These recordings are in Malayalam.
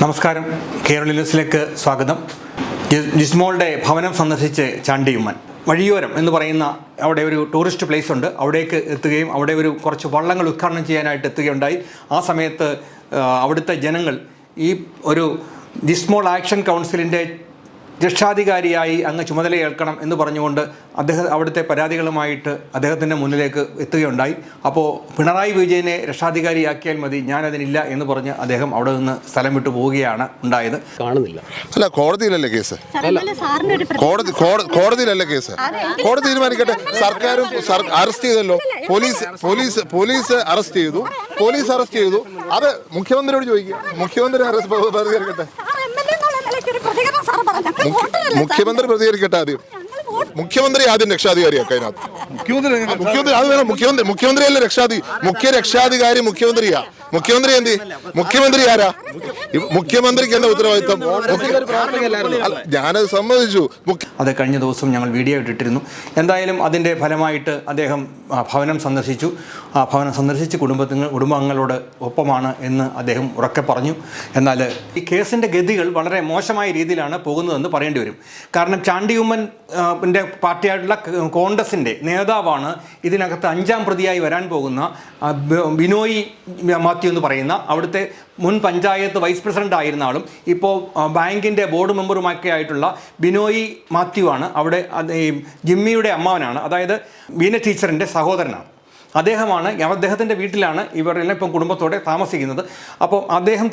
നമസ്കാരം, കേരള ന്യൂസിലേക്ക് സ്വാഗതം. ജിസ്മോളുടെ ഭവനം സന്ദർശിച്ച് ചാണ്ടിയുമ്മൻ വഴിയോരം എന്ന് പറയുന്ന അവിടെ ഒരു ടൂറിസ്റ്റ് പ്ലേസ് ഉണ്ട്. അവിടേക്ക് എത്തുകയും അവിടെ ഒരു കുറച്ച് വള്ളങ്ങൾ ഉദ്ഘാടനം ചെയ്യാനായിട്ട് എത്തുകയുണ്ടായി. ആ സമയത്ത് അവിടുത്തെ ജനങ്ങൾ ഈ ഒരു ജിസ്മോൾ ആക്ഷൻ കൗൺസിലിൻ്റെ രക്ഷാധികാരിയായി അങ്ങ് ചുമതലയേൽക്കണം എന്ന് പറഞ്ഞുകൊണ്ട് അവിടുത്തെ പരാതികളുമായിട്ട് അദ്ദേഹത്തിൻ്റെ മുന്നിലേക്ക് എത്തുകയുണ്ടായി. അപ്പോൾ പിണറായി വിജയനെ രക്ഷാധികാരിയാക്കിയാൽ മതി, ഞാനതിനില്ല എന്ന് പറഞ്ഞ് അദ്ദേഹം അവിടെ നിന്ന് സ്ഥലം വിട്ടു പോവുകയാണ് ഉണ്ടായത്. കാണുന്നില്ല. അല്ല, കോടതിയിലല്ലേ കേസ്? കോടതിയിലല്ലേ കേസ്? കോടതി തീരുമാനിക്കട്ടെ. സർക്കാരും അറസ്റ്റ് ചെയ്തല്ലോ. പോലീസ് അറസ്റ്റ് ചെയ്തു. അത് മുഖ്യമന്ത്രിയോട് ചോദിക്കുക. മുഖ്യമന്ത്രി പ്രതികരിക്കട്ടെ. മുഖ്യമന്ത്രി പ്രതികരിക്കട്ടെ. ആദ്യം മുഖ്യമന്ത്രി രക്ഷാധികാരിയാക്കുക. അതിനകത്ത് മുഖ്യമന്ത്രിയല്ലേ മുഖ്യ രക്ഷാധികാരി മുഖ്യമന്ത്രിയാ. മുഖ്യമന്ത്രി എന്ത്? മുഖ്യമന്ത്രി ആരാ? മുഖ്യമന്ത്രിക്ക് എന്താ ഉത്തരവാദിത്വം? ഞാനത് സമ്മതിച്ചു. അത് കഴിഞ്ഞ ദിവസം ഞങ്ങൾ വീഡിയോ ഇട്ടിരുന്നു. എന്തായാലും അതിൻ്റെ ഫലമായിട്ട് അദ്ദേഹം ഭവനം സന്ദർശിച്ചു. ആ ഭവനം സന്ദർശിച്ച് കുടുംബാംഗങ്ങളോട് ഒപ്പമാണ് എന്ന് അദ്ദേഹം ഉറക്കെ പറഞ്ഞു. എന്നാൽ ഈ കേസിൻ്റെ ഗതികൾ വളരെ മോശമായ രീതിയിലാണ് പോകുന്നതെന്ന് പറയേണ്ടി വരും. കാരണം ചാണ്ടിയുമ്മൻ പാർട്ടിയായിട്ടുള്ള കോൺഗ്രസിൻ്റെ നേതാവാണ് ഇതിനകത്ത് 5ാം പ്രതിയായി വരാൻ പോകുന്ന ബിനോയ് മാത്യു എന്ന് പറയുന്ന അവിടുത്തെ മുൻ പഞ്ചായത്ത് വൈസ് പ്രസിഡന്റ് ആയിരുന്ന ആളും ഇപ്പോൾ ബാങ്കിൻ്റെ ബോർഡ് മെമ്പറുമൊക്കെ ആയിട്ടുള്ള ബിനോയ് മാത്യു ആണ്. അവിടെ ജിമ്മിയുടെ അമ്മാവനാണ്, അതായത് ബീന ടീച്ചറിൻ്റെ സഹോദരനാണ്. അദ്ദേഹത്തിൻ്റെ വീട്ടിലാണ് ഇവരെല്ലാം ഇപ്പം കുടുംബത്തോടെ താമസിക്കുന്നത്. അപ്പോൾ അദ്ദേഹം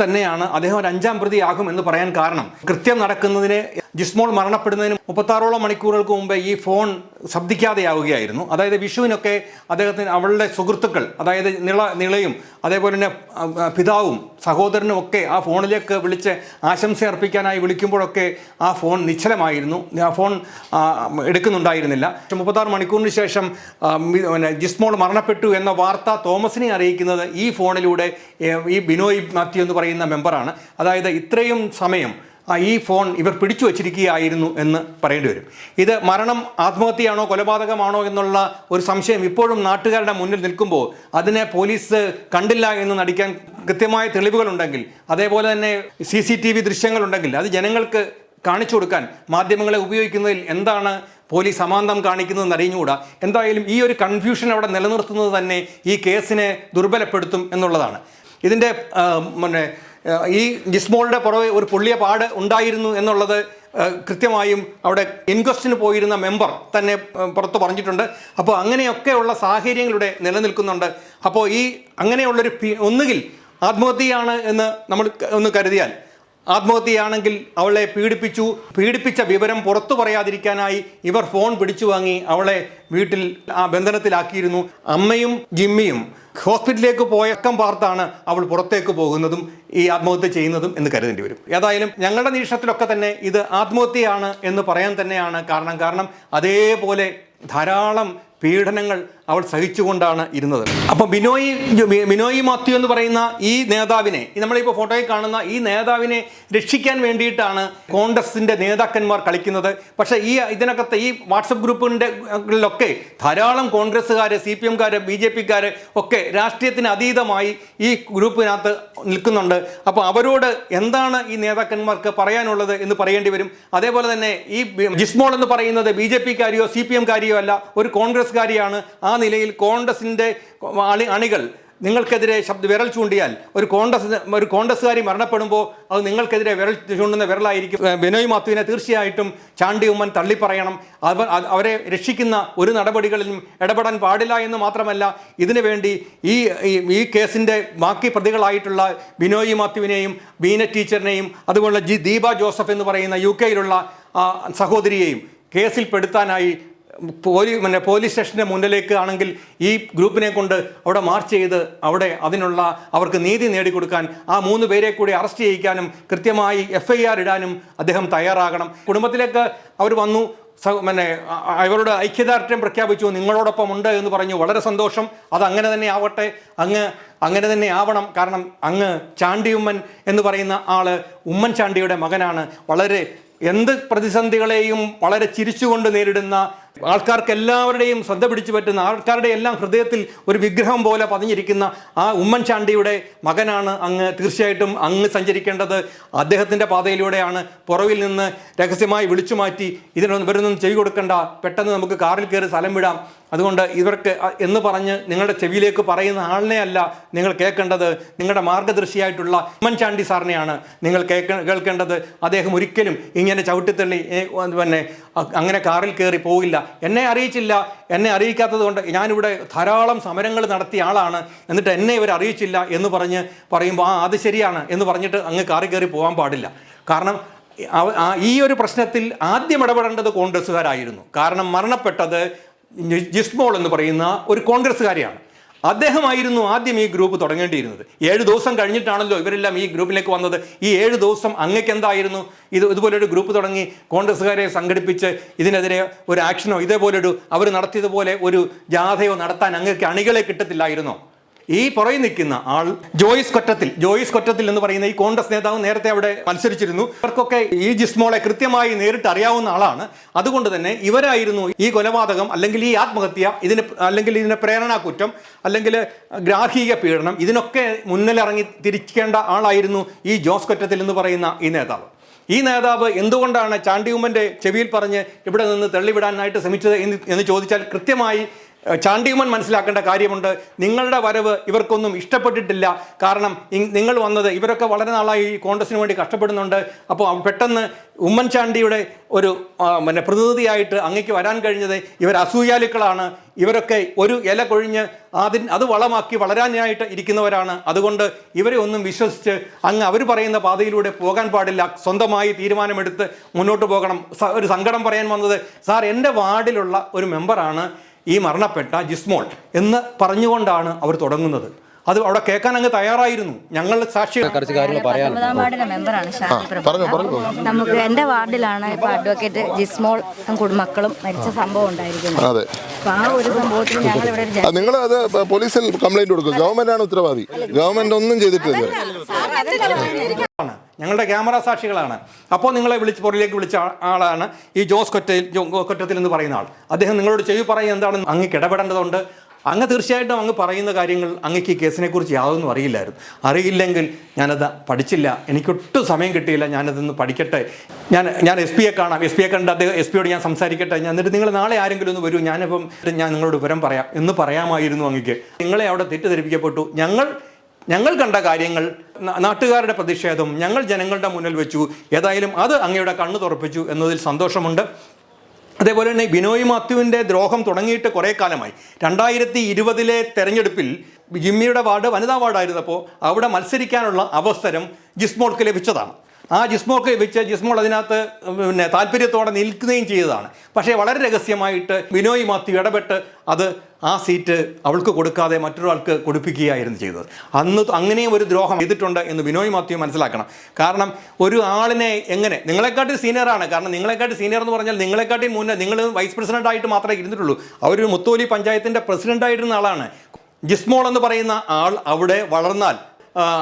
ഒരു 5ാം പ്രതി ആകും എന്ന് പറയാൻ കാരണം, കൃത്യം നടക്കുന്നതിന് ജിസ്മോൾ മരണപ്പെടുന്നതിന് 36ഓളം മണിക്കൂറുകൾക്ക് മുമ്പ് ഈ ഫോൺ ശബ്ദിക്കാതെയാവുകയായിരുന്നു. അതായത് വിഷുവിനൊക്കെ അവളുടെ സുഹൃത്തുക്കൾ, അതായത് നിളയും അതേപോലെ തന്നെ പിതാവും സഹോദരനും ഒക്കെ ആ ഫോണിലേക്ക് വിളിച്ച് ആശംസ അർപ്പിക്കാനായി വിളിക്കുമ്പോഴൊക്കെ ആ ഫോൺ നിശ്ചലമായിരുന്നു. ആ ഫോൺ എടുക്കുന്നുണ്ടായിരുന്നില്ല. 36 മണിക്കൂറിന് ശേഷം ജിസ്മോൾ മരണപ്പെട്ടു എന്ന വാർത്ത തോമസിനെ അറിയിക്കുന്നത് ഈ ഫോണിലൂടെ ഈ ബിനോയ് മാത്യു എന്ന് പറയുന്ന മെമ്പറാണ്. അതായത് ഇത്രയും സമയം ഈ ഫോൺ ഇവർ പിടിച്ചു വച്ചിരിക്കുകയായിരുന്നു എന്ന് പറയേണ്ടി വരും. ഇത് മരണം ആത്മഹത്യയാണോ കൊലപാതകമാണോ എന്നുള്ള ഒരു സംശയം ഇപ്പോഴും നാട്ടുകാരുടെ മുന്നിൽ നിൽക്കുമ്പോൾ അതിനെ പോലീസ് കണ്ടില്ല എന്ന് നടിക്കാൻ കൃത്യമായ തെളിവുകളുണ്ടെങ്കിൽ, അതേപോലെ തന്നെ CCTV ദൃശ്യങ്ങളുണ്ടെങ്കിൽ അത് ജനങ്ങൾക്ക് കാണിച്ചു കൊടുക്കാൻ മാധ്യമങ്ങളെ ഉപയോഗിക്കുന്നതിൽ എന്താണ് പോലീസ് അമാന്തം കാണിക്കുന്നതെന്ന് അറിഞ്ഞുകൂടാ. എന്തായാലും ഈ ഒരു കൺഫ്യൂഷൻ അവിടെ നിലനിർത്തുന്നത് തന്നെ ഈ കേസിനെ ദുർബലപ്പെടുത്തും എന്നുള്ളതാണ്. ഇതിൻ്റെ ഈ ജിസ്മോളുടെ പുറകെ ഒരു പൊള്ളിയ പാട് ഉണ്ടായിരുന്നു എന്നുള്ളത് കൃത്യമായും അവിടെ ഇൻക്വസ്റ്റിന് പോയിരുന്ന മെമ്പർ തന്നെ പുറത്ത് പറഞ്ഞിട്ടുണ്ട്. അപ്പോൾ അങ്ങനെയൊക്കെയുള്ള സാഹചര്യങ്ങളുടെ നിലനിൽക്കുന്നുണ്ട്. അപ്പോൾ ഈ അങ്ങനെയുള്ളൊരു ഒന്നുകിൽ ആത്മഹത്യയാണ് എന്ന് നമ്മൾ ഒന്ന് കരുതിയാൽ, ആത്മഹത്യയാണെങ്കിൽ അവളെ പീഡിപ്പിച്ച വിവരം പുറത്തു പറയാതിരിക്കാനായി ഇവർ ഫോൺ പിടിച്ചു വാങ്ങി അവളെ വീട്ടിൽ ബന്ധനത്തിലാക്കിയിരുന്നു. അമ്മയും ജിമ്മിയും ഹോസ്പിറ്റലിലേക്ക് പോയക്കം പാർത്താണ് അവൾ പുറത്തേക്ക് പോകുന്നതും ഈ ആത്മഹത്യ ചെയ്യുന്നതും എന്ന് കരുതേണ്ടി വരും. ഏതായാലും ഞങ്ങളുടെ നിരീക്ഷണത്തിലൊക്കെ തന്നെ ഇത് ആത്മഹത്യയാണ് എന്ന് പറയാൻ തന്നെയാണ് കാരണം അതേപോലെ ധാരാളം പീഡനങ്ങൾ അവൾ സഹിച്ചുകൊണ്ടാണ് ഇരുന്നത്. അപ്പോൾ ബിനോയ് മാത്യു എന്ന് പറയുന്ന ഈ നേതാവിനെ, നമ്മളിപ്പോൾ ഫോട്ടോയിൽ കാണുന്ന ഈ നേതാവിനെ രക്ഷിക്കാൻ വേണ്ടിയിട്ടാണ് കോൺഗ്രസിൻ്റെ നേതാക്കന്മാർ കളിക്കുന്നത്. പക്ഷേ ഇതിനകത്ത് ഈ വാട്സപ്പ് ഗ്രൂപ്പിലൊക്കെ ധാരാളം കോൺഗ്രസ്സുകാർ, CPM-കാർ, BJP-കാർ ഒക്കെ രാഷ്ട്രീയത്തിന് അതീതമായി ഈ ഗ്രൂപ്പിനകത്ത് നിൽക്കുന്നുണ്ട്. അപ്പോൾ അവരോട് എന്താണ് ഈ നേതാക്കന്മാർക്ക് പറയാനുള്ളത് എന്ന് പറയേണ്ടി വരും. അതേപോലെ തന്നെ ഈ ജിസ്മോൾ എന്ന് പറയുന്നത് BJP-കാരിയോ CPM-കാരിയോ അല്ല, ഒരു കോൺഗ്രസ്സുകാരിയാണ്. ആ നിലയിൽ കോൺഗ്രസിൻ്റെ അണികൾ നിങ്ങൾക്കെതിരെ വിരൽ ചൂണ്ടിയാൽ, ഒരു കോൺഗ്രസ്സുകാരി മരണപ്പെടുമ്പോൾ അത് നിങ്ങൾക്കെതിരെ വിരൽ ചൂണ്ടുന്ന വിരലായിരിക്കും. ബിനോയ് മാത്യുവിനെ തീർച്ചയായിട്ടും ചാണ്ടിയുമ്മൻ തള്ളിപ്പറയണം. അവരെ രക്ഷിക്കുന്ന ഒരു നടപടികളിലും ഇടപെടാൻ പാടില്ല എന്ന് മാത്രമല്ല, ഇതിനു വേണ്ടി ഈ കേസിൻ്റെ ബാക്കി പ്രതികളായിട്ടുള്ള ബിനോയ് മാത്യുവിനെയും ബീന ടീച്ചറിനെയും അതുപോലെ ദീപ ജോസഫ് എന്ന് പറയുന്ന UK-യിലുള്ള സഹോദരിയെയും കേസിൽ പെടുത്താനായി പോലീസ് സ്റ്റേഷൻ്റെ മുന്നിലേക്ക് ആണെങ്കിൽ ഈ ഗ്രൂപ്പിനെ കൊണ്ട് അവിടെ മാർച്ച് ചെയ്ത് അവർക്ക് നീതി നേടിക്കൊടുക്കാൻ, ആ 3 പേരെ കൂടി അറസ്റ്റ് ചെയ്യിക്കാനും കൃത്യമായി FIR ഇടാനും അദ്ദേഹം തയ്യാറാകണം. കുടുംബത്തിലേക്ക് അവർ വന്നു, അവരുടെ ഐക്യദാർഢ്യം പ്രഖ്യാപിച്ചു, നിങ്ങളോടൊപ്പം ഉണ്ട് എന്ന് പറഞ്ഞു. വളരെ സന്തോഷം. അതങ്ങനെ തന്നെ ആവട്ടെ, അങ്ങനെ തന്നെ ആവണം. കാരണം ചാണ്ടിയുമ്മൻ എന്ന് പറയുന്ന ആള് ഉമ്മൻചാണ്ടിയുടെ മകനാണ്. എന്ത് പ്രതിസന്ധികളെയും വളരെ ചിരിച്ചുകൊണ്ട് നേരിടുന്ന ആൾക്കാർക്ക് എല്ലാവരുടെയും ശ്രദ്ധ പിടിച്ചു പറ്റുന്ന, ആൾക്കാരുടെ എല്ലാം ഹൃദയത്തിൽ ഒരു വിഗ്രഹം പോലെ പതിഞ്ഞിരിക്കുന്ന ആ ഉമ്മൻചാണ്ടിയുടെ മകനാണ് അങ്ങ്. തീർച്ചയായിട്ടും അങ്ങ് സഞ്ചരിക്കേണ്ടത് അദ്ദേഹത്തിൻ്റെ പാതയിലൂടെയാണ്. പുറവിൽ നിന്ന് രഹസ്യമായി വിളിച്ചു മാറ്റി ഇവരൊന്നും ചെവി കൊടുക്കണ്ട, പെട്ടെന്ന് നമുക്ക് കാറിൽ കയറി സ്ഥലം വിടാം, അതുകൊണ്ട് ഇവർക്ക് എന്ന് പറഞ്ഞ് നിങ്ങളുടെ ചെവിയിലേക്ക് പറയുന്ന ആളിനെ അല്ല നിങ്ങൾ കേൾക്കേണ്ടത്, നിങ്ങളുടെ മാർഗദർശിയായിട്ടുള്ള ഉമ്മൻചാണ്ടി സാറിനെയാണ് നിങ്ങൾ കേൾക്കേണ്ടത്. അദ്ദേഹം ഒരിക്കലും ഇങ്ങനെ ചവിട്ടിത്തള്ളി പിന്നെ അങ്ങനെ കാറിൽ കയറി പോകില്ല. എന്നെ അറിയിച്ചില്ല, എന്നെ അറിയിക്കാത്തത് കൊണ്ട് ഞാനിവിടെ ധാരാളം സമരങ്ങൾ നടത്തിയ ആളാണ്, എന്നിട്ട് എന്നെ ഇവർ അറിയിച്ചില്ല എന്ന് പറയുമ്പോൾ അത് ശരിയാണ് എന്ന് പറഞ്ഞിട്ട് അങ്ങ് കാറിൽ കയറി പോകാൻ പാടില്ല. കാരണം ഈ ഒരു പ്രശ്നത്തിൽ ആദ്യം ഇടപെടേണ്ടത് കോൺഗ്രസ്സുകാരായിരുന്നു. കാരണം മരണപ്പെട്ടത് ജിസ്മോൾ എന്ന് പറയുന്ന ഒരു കോൺഗ്രസ്സുകാരിയാണ്. അദ്ദേഹമായിരുന്നു ആദ്യം ഈ ഗ്രൂപ്പ് തുടങ്ങേണ്ടിയിരുന്നത്. 7 ദിവസം കഴിഞ്ഞിട്ടാണല്ലോ ഇവരെല്ലാം ഈ ഗ്രൂപ്പിലേക്ക് വന്നത്. ഈ 7 ദിവസം അങ്ങക്ക് എന്തായിരുന്നു? ഇതുപോലൊരു ഗ്രൂപ്പ് തുടങ്ങി കോൺഗ്രസ്സുകാരെ സംഘടിപ്പിച്ച് ഇതിനെതിരെ ഒരു ആക്ഷനോ ഇതേപോലൊരു അവർ നടത്തിയതുപോലെ ഒരു ജാഥയോ നടത്താൻ അങ്ങക്ക് അണികളെ കിട്ടത്തില്ലായിരുന്നോ? ഈ പുറകെ നിൽക്കുന്ന ആൾ ജോയിസ് കൊറ്റത്തിൽ എന്ന് പറയുന്ന ഈ കോൺഗ്രസ് നേതാവ് നേരത്തെ അവിടെ മത്സരിച്ചിരുന്നു. ഇവർക്കൊക്കെ ഈ ജിസ്മോളെ കൃത്യമായി നേരിട്ട് അറിയാവുന്ന ആളാണ്. അതുകൊണ്ട് തന്നെ ഇവരായിരുന്നു ഈ കൊലപാതകം അല്ലെങ്കിൽ ഈ ആത്മഹത്യ അല്ലെങ്കിൽ ഇതിന് പ്രേരണാ കുറ്റം അല്ലെങ്കിൽ ഗ്രാഹിക പീഡനം ഇതിനൊക്കെ മുന്നിലിറങ്ങി തിരിക്കേണ്ട ആളായിരുന്നു ഈ ജോസ് കൊറ്റത്തിൽ എന്ന് പറയുന്ന ഈ നേതാവ്. ഈ നേതാവ് എന്തുകൊണ്ടാണ് ചാണ്ടി ഉമ്മൻ്റെ ചെവിയിൽ പറഞ്ഞ് ഇവിടെ നിന്ന് തള്ളിവിടാനായിട്ട് ശ്രമിച്ചത് എന്ന് ചോദിച്ചാൽ കൃത്യമായി ചാണ്ടി ഉമ്മൻ മനസ്സിലാക്കേണ്ട കാര്യമുണ്ട്. നിങ്ങളുടെ വരവ് ഇവർക്കൊന്നും ഇഷ്ടപ്പെട്ടിട്ടില്ല. കാരണം നിങ്ങൾ വന്നത്, ഇവരൊക്കെ വളരെ നാളായി ഈ കോൺഗ്രസിന് വേണ്ടി കഷ്ടപ്പെടുന്നുണ്ട്. അപ്പോൾ പെട്ടെന്ന് ഉമ്മൻചാണ്ടിയുടെ ഒരു പ്രതിനിധിയായിട്ട് അങ്ങേക്ക് വരാൻ കഴിഞ്ഞത് ഇവർ അസൂയാലുക്കളാണ്. ഇവരൊക്കെ ഒരു ഇല കൊഴിഞ്ഞ് അത് വളമാക്കി വളരാനായിട്ട് ഇരിക്കുന്നവരാണ്. അതുകൊണ്ട് ഇവരെ ഒന്നും വിശ്വസിച്ച് അങ്ങ് അവർ പറയുന്ന പാതയിലൂടെ പോകാൻ പാടില്ല. സ്വന്തമായി തീരുമാനമെടുത്ത് മുന്നോട്ട് പോകണം. ഒരു സങ്കടം പറയാൻ വന്നത്, സാർ എൻ്റെ വാർഡിലുള്ള ഒരു മെമ്പറാണ് ഈ മരണപ്പെട്ട ജിസ്മോൾ എന്ന് പറഞ്ഞുകൊണ്ടാണ് അവർ തുടങ്ങുന്നത്. അത് അവിടെ കേൾക്കാൻ അങ്ങ് തയ്യാറായിരുന്നു. ഞങ്ങൾ സാക്ഷികൾ. 19 വാർഡിലെ മെമ്പറാണ് നമുക്ക്. എൻ്റെ വാർഡിലാണ് ഇപ്പോൾ അഡ്വക്കേറ്റ് ജിസ്മോൾ കുടുംബക്കളും മരിച്ച സംഭവം ഉണ്ടായിരിക്കുന്നത്. അപ്പോൾ ആ ഒരു സംഭവത്തിൽ ഞങ്ങൾ ഇവിടെ നിങ്ങൾ അത് പോലീസിൽ കംപ്ലൈന്റ് കൊടുക്കും. ഗവൺമെന്റ് ആണ് ഉത്തരവാദി. ഗവൺമെന്റ് ഒന്നും ചെയ്തിട്ടില്ല. ഞങ്ങളുടെ ക്യാമറ സാക്ഷികളാണ്. അപ്പോൾ നിങ്ങളെ പുറകിലേക്ക് വിളിച്ച ആളാണ് ഈ ജോസ് കൊറ്റത്തിൽ എന്ന് പറയുന്ന ആൾ. അദ്ദേഹം നിങ്ങളോട് ചെവി പറയുന്നത് എന്താണെന്ന് അങ്ങ് ഇടപെടേണ്ടതുണ്ട്. അങ്ങ് തീർച്ചയായിട്ടും അങ്ങ് പറയുന്ന കാര്യങ്ങൾ അങ്ങക്ക് ഈ കേസിനെ കുറിച്ച് യാതൊന്നും അറിയില്ലായിരുന്നു. അറിയില്ലെങ്കിൽ ഞാനത് പഠിച്ചില്ല, എനിക്കൊട്ടും സമയം കിട്ടിയില്ല, ഞാനതൊന്ന് പഠിക്കട്ടെ, ഞാൻ എസ് പിയെ കാണാം, എസ് പിയെ കണ്ട് അദ്ദേഹം എസ് പിയോട് ഞാൻ സംസാരിക്കട്ടെ, എന്നിട്ട് നിങ്ങൾ നാളെ ആരെങ്കിലും ഒന്ന് വരൂ, ഞാൻ നിങ്ങളോട് വിവരം പറയാം എന്ന് പറയാമായിരുന്നു അങ്ങക്ക്. നിങ്ങളെ അവിടെ തെറ്റിദ്ധരിപ്പിക്കപ്പെട്ടു. ഞങ്ങൾ കണ്ട കാര്യങ്ങൾ, നാട്ടുകാരുടെ പ്രതിഷേധം ഞങ്ങൾ ജനങ്ങളുടെ മുന്നിൽ വെച്ചു. ഏതായാലും അത് അങ്ങയുടെ കണ്ണ് തുറപ്പിച്ചു എന്നതിൽ സന്തോഷമുണ്ട്. അതേപോലെ തന്നെ ബിനോയ് മാത്യുവിൻ്റെ ദ്രോഹം തുടങ്ങിയിട്ട് കുറേ കാലമായി. 2020 തെരഞ്ഞെടുപ്പിൽ ജിമ്മിയുടെ വാർഡ് വനിതാ വാർഡായിരുന്നപ്പോൾ അവിടെ മത്സരിക്കാനുള്ള അവസരം ജിസ്മോൾക്ക് ലഭിച്ചതാണ്. ആ ജിസ്മോൾക്ക് ലഭിച്ച ജിസ്മോൾ അതിനകത്ത് താല്പര്യത്തോടെ നിൽക്കുകയും ചെയ്തതാണ്. പക്ഷേ വളരെ രഹസ്യമായിട്ട് ബിനോയ് മാത്യു ഇടപെട്ട് അത് ആ സീറ്റ് അവൾക്ക് കൊടുക്കാതെ മറ്റൊരാൾക്ക് കൊടുപ്പിക്കുകയായിരുന്നു ചെയ്തത്. അങ്ങനെയും ഒരു ദ്രോഹം ചെയ്തിട്ടുണ്ട് എന്ന് ബിനോയ് മാത്യു മനസ്സിലാക്കണം. കാരണം ഒരു ആളിനെ എങ്ങനെ, നിങ്ങളെക്കാട്ടി സീനിയറാണ്. കാരണം നിങ്ങളെക്കാട്ടി സീനിയർ എന്ന് പറഞ്ഞാൽ നിങ്ങളെക്കാട്ടി മുന്നേ നിങ്ങൾ വൈസ് പ്രസിഡൻ്റായിട്ട് മാത്രമേ ഇരുന്നിട്ടുള്ളൂ. അവരൊരു മുത്തോലി പഞ്ചായത്തിൻ്റെ പ്രസിഡൻ്റായിരുന്ന ആളാണ്. ജിസ്മോൾ എന്ന് പറയുന്ന ആൾ അവിടെ വളർന്നാൽ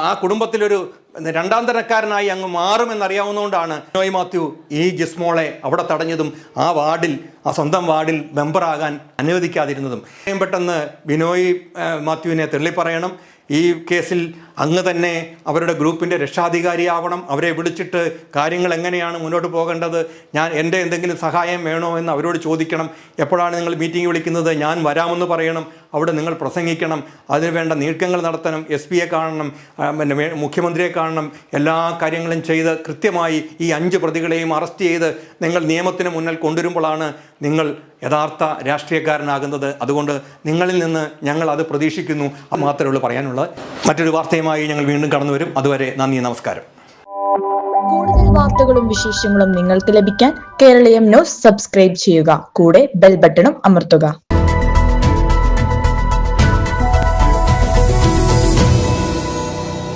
ആ കുടുംബത്തിലൊരു 2ാം തരക്കാരനായി അങ്ങ് മാറുമെന്നറിയാവുന്നതുകൊണ്ടാണ് ബിനോയ് മാത്യു ഈ ജിസ്മോളെ അവിടെ തടഞ്ഞതും ആ സ്വന്തം വാർഡിൽ മെമ്പറാകാൻ അനുവദിക്കാതിരുന്നതും. പെട്ടെന്ന് ബിനോയ് മാത്യുവിനെ തള്ളിപ്പറയണം. ഈ കേസിൽ അങ്ങ് തന്നെ അവരുടെ ഗ്രൂപ്പിൻ്റെ രക്ഷാധികാരിയാവണം. അവരെ വിളിച്ചിട്ട് കാര്യങ്ങൾ എങ്ങനെയാണ് മുന്നോട്ട് പോകേണ്ടത്, എൻ്റെ എന്തെങ്കിലും സഹായം വേണോ എന്ന് അവരോട് ചോദിക്കണം. എപ്പോഴാണ് നിങ്ങൾ മീറ്റിംഗ് വിളിക്കുന്നത്, ഞാൻ വരാമെന്ന് പറയണം. അവിടെ നിങ്ങൾ പ്രസംഗിക്കണം. അതിനുവേണ്ട നീക്കങ്ങൾ നടത്തണം. എസ് പിയെ കാണണം, മുഖ്യമന്ത്രിയെ കാണണം. എല്ലാ കാര്യങ്ങളും ചെയ്ത് കൃത്യമായി ഈ 5 പ്രതികളെയും അറസ്റ്റ് ചെയ്ത് നിങ്ങൾ നിയമത്തിന് മുന്നിൽ കൊണ്ടുവരുമ്പോഴാണ് നിങ്ങൾ യഥാർത്ഥ രാഷ്ട്രീയക്കാരനാകുന്നത്. അതുകൊണ്ട് നിങ്ങളിൽ നിന്ന് ഞങ്ങൾ അത് പ്രതീക്ഷിക്കുന്നു. അത് മാത്രമേ ഉള്ളൂ പറയാനുള്ളത്. മറ്റൊരു വാർത്തയുമായി ഞങ്ങൾ വീണ്ടും കടന്നു വരും. അതുവരെ നന്ദി, നമസ്കാരം. കൂടുതൽ വാർത്തകളും വിശേഷങ്ങളും നിങ്ങൾക്ക് ലഭിക്കാൻ കേരളീയം ന്യൂസ് സബ്സ്ക്രൈബ് ചെയ്യുക. കൂടെ ബെൽ ബട്ടണും അമർത്തുക.